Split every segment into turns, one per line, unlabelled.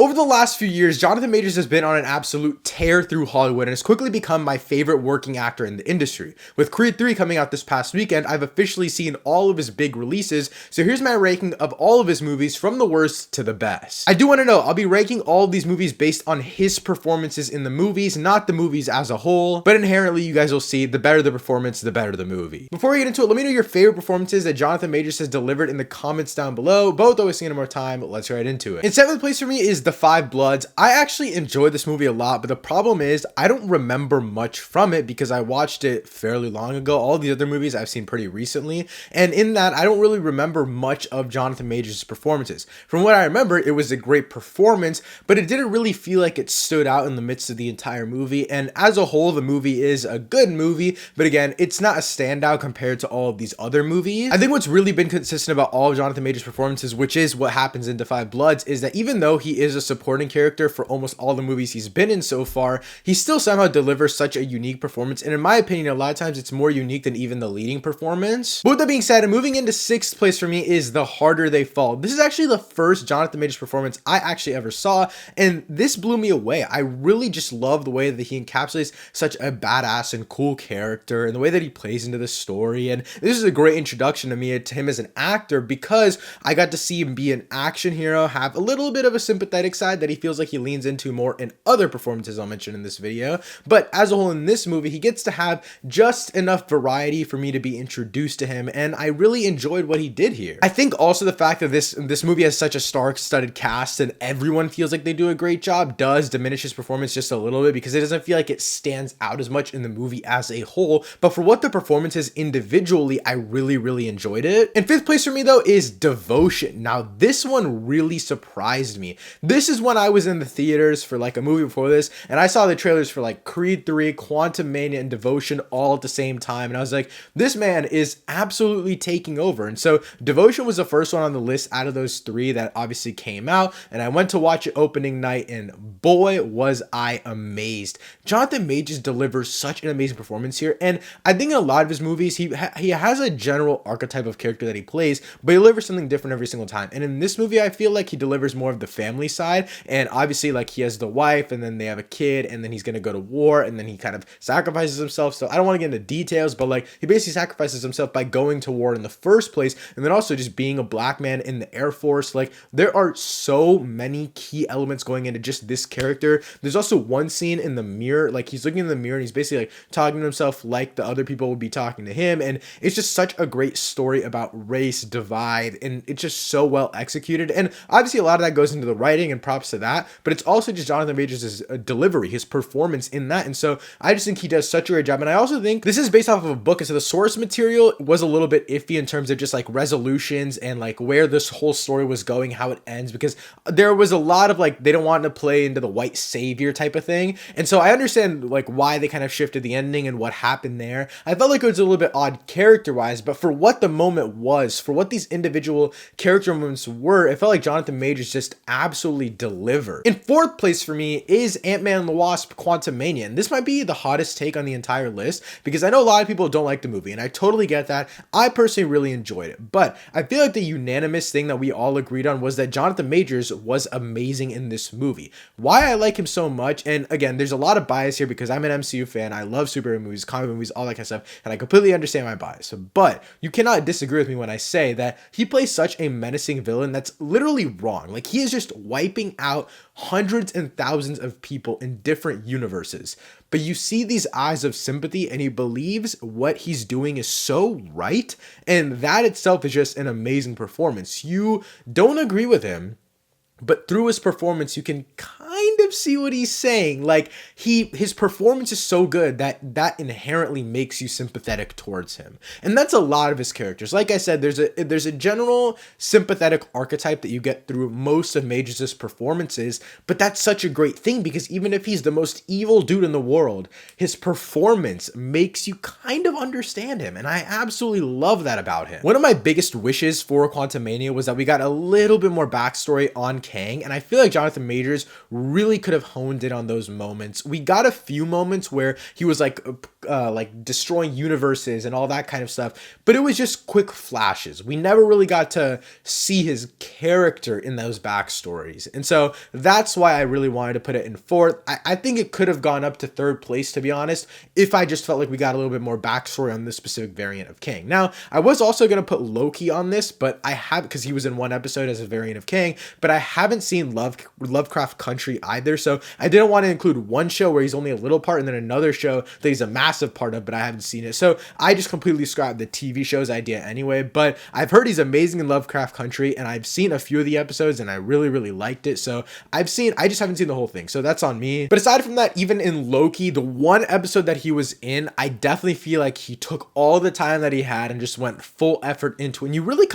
Over the last few years, Jonathan Majors has been on an absolute tear through Hollywood and has quickly become my favorite working actor in the industry. With Creed 3 coming out this past weekend, I've officially seen all of his big releases, so here's my ranking of all of his movies from the worst to the best. I do want to know, I'll be ranking all of these movies based on his performances in the movies, not the movies as a whole, but inherently you guys will see the better the performance, the better the movie. Before we get into it, let me know your favorite performances that Jonathan Majors has delivered in the comments down below. Both always seeing more time, let's get right into it. In 7th place for me is The Five Bloods. I actually enjoyed this movie a lot, but the problem is I don't remember much from it because I watched it fairly long ago. All the other movies I've seen pretty recently, and in that I don't really remember much of Jonathan Majors' performances. From what I remember, it was a great performance, but it didn't really feel like it stood out in the midst of the entire movie, and as a whole the movie is a good movie, but again, it's not a standout compared to all of these other movies. I think what's really been consistent about all of Jonathan Majors' performances, which is what happens in The Five Bloods, is that even though he is a supporting character for almost all the movies he's been in so far, he still somehow delivers such a unique performance, and in my opinion a lot of times it's more unique than even the leading performance. But with that being said, moving into 6th place for me is The Harder They Fall. This is actually the first Jonathan Majors performance I actually ever saw, and this blew me away. I really just love the way that he encapsulates such a badass and cool character and the way that he plays into the story, and this is a great introduction to me to him as an actor because I got to see him be an action hero, have a little bit of a sympathetic side that he feels like he leans into more in other performances I'll mention in this video, but as a whole in this movie he gets to have just enough variety for me to be introduced to him, and I really enjoyed what he did here. I think also the fact that this movie has such a star-studded cast and everyone feels like they do a great job does diminish his performance just a little bit because it doesn't feel like it stands out as much in the movie as a whole, but for what the performance is individually, I really enjoyed it. In 5th place for me though is Devotion. Now this one really surprised me. This is when I was in the theaters for like a movie before this, and I saw the trailers for like Creed 3, Quantumania, and Devotion all at the same time, and I was like, this man is absolutely taking over. And so Devotion was the first one on the list out of those three that obviously came out, and I went to watch it opening night, and boy was I amazed. Jonathan Majors delivers such an amazing performance here, and I think in a lot of his movies he has a general archetype of character that he plays, but he delivers something different every single time. And in this movie I feel like he delivers more of the family side, and obviously like he has the wife, and then they have a kid, and then he's gonna go to war, and then he kind of sacrifices himself. So I don't want to get into details, but like he basically sacrifices himself by going to war in the first place, and then also just being a black man in the Air Force. Like there are so many key elements going into just this character. There's also one scene in the mirror, like he's looking in the mirror and he's basically like talking to himself like the other people would be talking to him, and it's just such a great story about race divide, and it's just so well executed. And obviously a lot of that goes into the writing, and props to that, but it's also just Jonathan Majors' delivery, his performance in that, and so I just think he does such a great job. And I also think this is based off of a book, and so the source material was a little bit iffy in terms of just like resolutions and like where this whole story was going, how it ends, because there was a lot of like they don't want to play into the white savior type of thing, and so I understand like why they kind of shifted the ending and what happened there. I felt like it was a little bit odd character wise, but for what the moment was, for what these individual character moments were, it felt like Jonathan Majors just absolutely delivered. In 4th place for me is Ant-Man and the Wasp: Quantumania, and this might be the hottest take on the entire list because I know a lot of people don't like the movie, and I totally get that. I personally really enjoyed it, but I feel like the unanimous thing that we all agreed on was that Jonathan Majors was amazing in this movie. Why I like him so much, and again, there's a lot of bias here because I'm an MCU fan, I love superhero movies, comic movies, all that kind of stuff, and I completely understand my bias, but you cannot disagree with me when I say that he plays such a menacing villain that's literally wrong. Like he is just wiping out hundreds and thousands of people in different universes, but you see these eyes of sympathy and he believes what he's doing is so right, and that itself is just an amazing performance. You don't agree with him, but through his performance you can kind of see what he's saying. Like his performance is so good that inherently makes you sympathetic towards him, and that's a lot of his characters. Like I said, there's a general sympathetic archetype that you get through most of Majors' performances, but that's such a great thing because even if he's the most evil dude in the world, his performance makes you kind of understand him, and I absolutely love that about him. One of my biggest wishes for Quantumania was that we got a little bit more backstory on Kang, and I feel like Jonathan Majors really could have honed in on those moments. We got a few moments where he was like destroying universes and all that kind of stuff, but it was just quick flashes. We never really got to see his character in those backstories. And so that's why I really wanted to put it in fourth. I think it could have gone up to third place, to be honest, if I just felt like we got a little bit more backstory on this specific variant of Kang. Now, I was also going to put Loki on this, but I have, because he was in one episode as a variant of Kang, but I haven't seen Lovecraft Country either. So I didn't want to include one show where he's only a little part and then another show that he's a massive part of, but I haven't seen it. So I just completely scrapped the TV show's idea anyway, but I've heard he's amazing in Lovecraft Country and I've seen a few of the episodes and I really, really liked it. So I just haven't seen the whole thing. So that's on me. But aside from that, even in Loki, the one episode that he was in, I definitely feel like he took all the time that he had and just went full effort into it. And you really,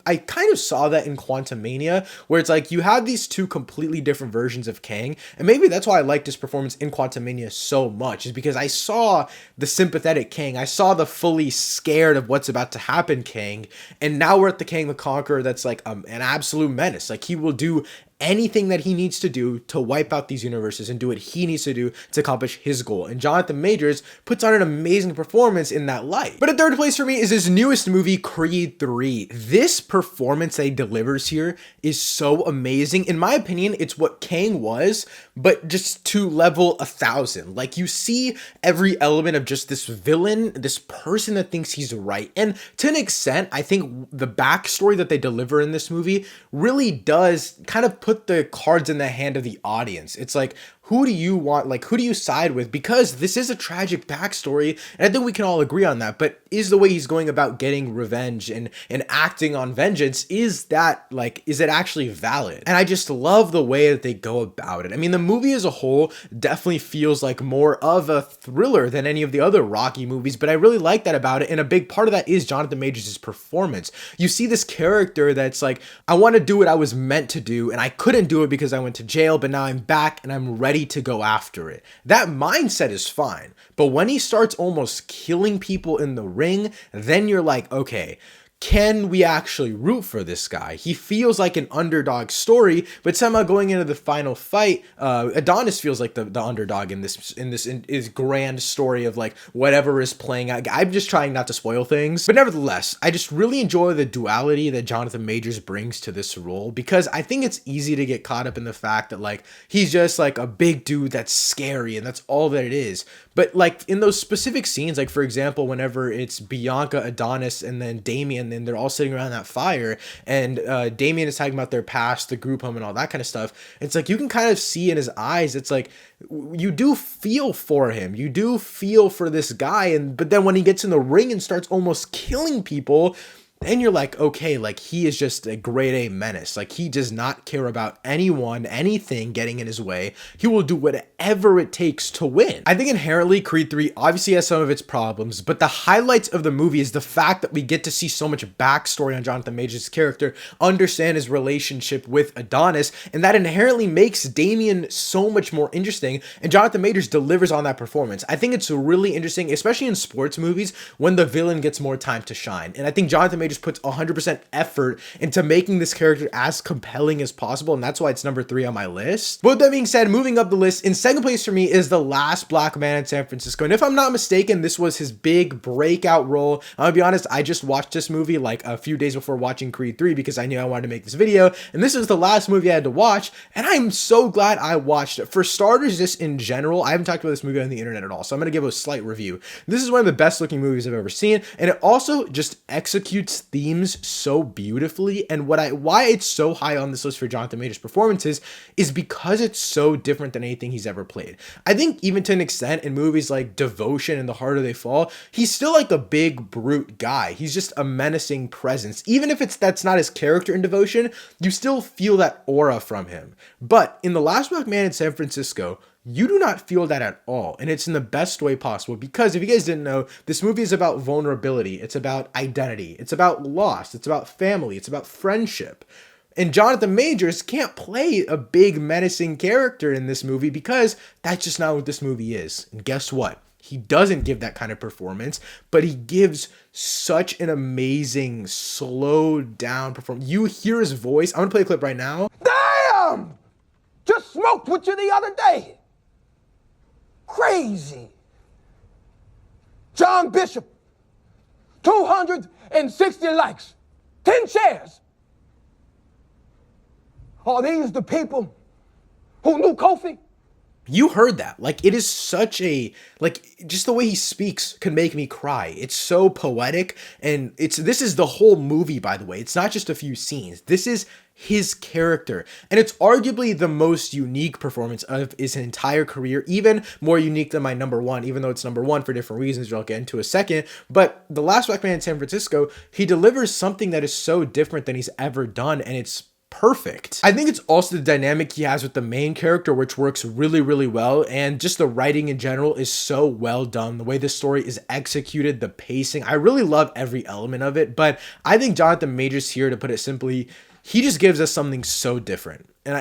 I kind of saw that in Quantumania, where it's like you have these two completely different versions of Kang. And maybe that's why I liked his performance in Quantumania so much, is because I saw the sympathetic Kang. I saw the fully scared of what's about to happen Kang. And now we're at the Kang the Conqueror that's like an absolute menace. Like he will do anything that he needs to do to wipe out these universes and do what he needs to do to accomplish his goal. And Jonathan Majors puts on an amazing performance in that light. But in third place for me is his newest movie, Creed 3. This performance that he delivers here is so amazing. In my opinion, it's what Kang was, but just to level 1,000. Like you see every element of just this villain, this person that thinks he's right. And to an extent, I think the backstory that they deliver in this movie really does kind of put the cards in the hand of the audience. It's like, who do you want? Like, who do you side with? Because this is a tragic backstory, and I think we can all agree on that. But is the way he's going about getting revenge and acting on vengeance, is it actually valid? And I just love the way that they go about it. I mean, the movie as a whole definitely feels like more of a thriller than any of the other Rocky movies, but I really like that about it. And a big part of that is Jonathan Majors' performance. You see this character that's like, I want to do what I was meant to do, and I couldn't do it because I went to jail, but now I'm back and I'm ready to go after it. That mindset is fine. But when he starts almost killing people in the ring, then you're like, okay, can we actually root for this guy? He feels like an underdog story, but somehow going into the final fight, Adonis feels like the underdog in his grand story of like whatever is playing out. I'm just trying not to spoil things, but nevertheless, I just really enjoy the duality that Jonathan Majors brings to this role, because I think it's easy to get caught up in the fact that like he's just like a big dude that's scary and that's all that it is. But like in those specific scenes, like for example, whenever it's Bianca, Adonis, and then Damien, and they're all sitting around that fire, and Damien is talking about their past, the group home, and all that kind of stuff. It's like you can kind of see in his eyes, it's like you do feel for him, you do feel for this guy, but then when he gets in the ring and starts almost killing people, then you're like, okay, like he is just a grade A menace. Like he does not care about anyone, anything getting in his way. He will do whatever it takes to win. I think inherently Creed 3 obviously has some of its problems, but the highlights of the movie is the fact that we get to see so much backstory on Jonathan Majors' character, understand his relationship with Adonis, and that inherently makes Damien so much more interesting, and Jonathan Majors delivers on that performance. I think it's really interesting, especially in sports movies, when the villain gets more time to shine. And I think Jonathan Majors puts 100% effort into making this character as compelling as possible, and that's why it's number 3 on my list. But with that being said, moving up the list, in second place for me is The Last Black Man in San Francisco. And if I'm not mistaken, this was his big breakout role. I'm gonna be honest, I just watched this movie like a few days before watching Creed 3 because I knew I wanted to make this video, and this was the last movie I had to watch, and I'm so glad I watched it. For starters, just in general, I haven't talked about this movie on the internet at all, so I'm gonna give a slight review. This is one of the best looking movies I've ever seen, and it also just executes themes so beautifully. And why it's so high on this list for Jonathan Majors performances is because it's so different than anything he's ever played. I think even to an extent in movies like Devotion and The Harder They Fall, he's still like a big brute guy. He's just a menacing presence. Even if that's not his character in Devotion, you still feel that aura from him. But in The Last Black Man in San Francisco, you do not feel that at all, and it's in the best way possible, because if you guys didn't know, this movie is about vulnerability, it's about identity, it's about loss, it's about family, it's about friendship. And Jonathan Majors can't play a big menacing character in this movie because that's just not what this movie is. And guess what? He doesn't give that kind of performance, but he gives such an amazing, slowed down performance. You hear his voice. I'm gonna play a clip right now.
Damn! Just smoked with you the other day. Crazy. John Bishop, 260 likes, 10 shares. Are these the people who knew Kofi?
You heard that. Like, it is such a, like, just the way he speaks could make me cry. It's so poetic, and this is the whole movie, by the way. It's not just a few scenes. This is his character, and it's arguably the most unique performance of his entire career, even more unique than my number one, even though it's number one for different reasons, which I'll get into a second. But The Last Black Man in San Francisco, he delivers something that is so different than he's ever done, and it's perfect. I think it's also the dynamic he has with the main character, which works really, really well. And just the writing in general is so well done. The way the story is executed, the pacing, I really love every element of it. But I think Jonathan Majors here, to put it simply, he just gives us something so different. And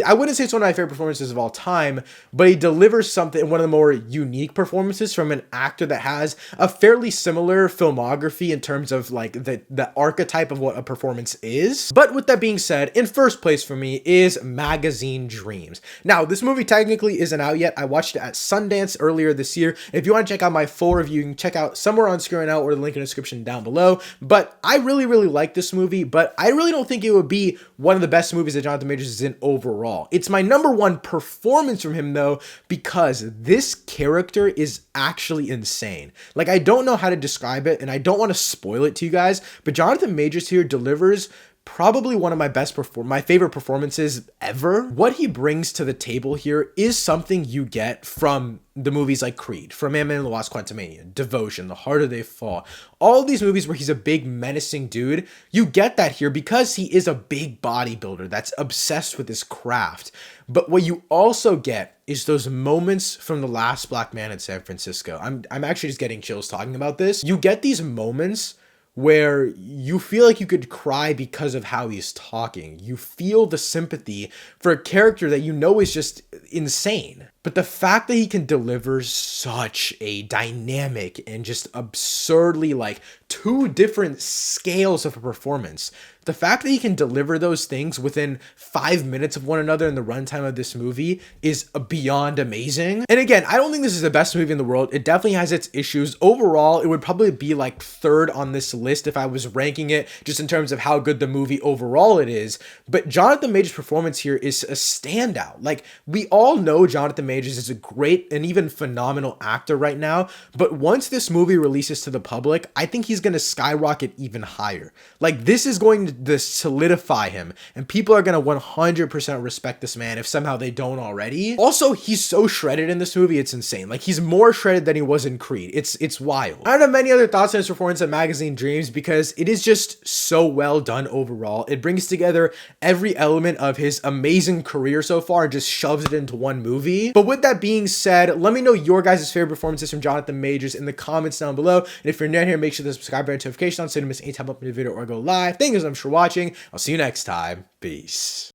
I wouldn't say it's one of my favorite performances of all time, but he delivers something, one of the more unique performances from an actor that has a fairly similar filmography in terms of like the archetype of what a performance is. But with that being said, in first place for me is Magazine Dreams. Now, this movie technically isn't out yet. I watched it at Sundance earlier this year. If you want to check out my full review, you can check out somewhere on screen right now or the link in the description down below. But I really, really like this movie, but I really don't think it would be one of the best movies that Jonathan Majors is in overall. It's my number one performance from him though, because this character is actually insane. Like, I don't know how to describe it, and I don't want to spoil it to you guys, but Jonathan Majors here delivers probably one of my favorite performances ever. What he brings to the table here is something you get from the movies like Creed, from Ant-Man and the Wasp: Quantumania, Devotion, The Harder They Fall. All of these movies where he's a big menacing dude, you get that here because he is a big bodybuilder that's obsessed with his craft. But what you also get is those moments from The Last Black Man in San Francisco. I'm actually just getting chills talking about this. You get these moments where you feel like you could cry because of how he's talking. You feel the sympathy for a character that you know is just insane. But the fact that he can deliver such a dynamic and just absurdly like two different scales of a performance, the fact that he can deliver those things within 5 minutes of one another in the runtime of this movie is beyond amazing. And again, I don't think this is the best movie in the world. It definitely has its issues. Overall, it would probably be like third on this list if I was ranking it just in terms of how good the movie overall it is. But Jonathan Majors' performance here is a standout. Like, we all know Jonathan Majors is a great and even phenomenal actor right now, but once this movie releases to the public, I think he's going to skyrocket even higher. Like, this is going to solidify him, and people are going to 100% respect this man if somehow they don't already. Also, he's so shredded in this movie, it's insane. Like, he's more shredded than he was in Creed. It's wild. I don't have many other thoughts on his performance at Magazine Dreams because it is just so well done overall. It brings together every element of his amazing career so far and just shoves it into one movie. But with that being said, let me know your guys' favorite performances from Jonathan Majors in the comments down below. And if you're new here, make sure to subscribe and notification on so you don't miss any time I upload a video or go live. Thank you so much for watching. I'll see you next time. Peace.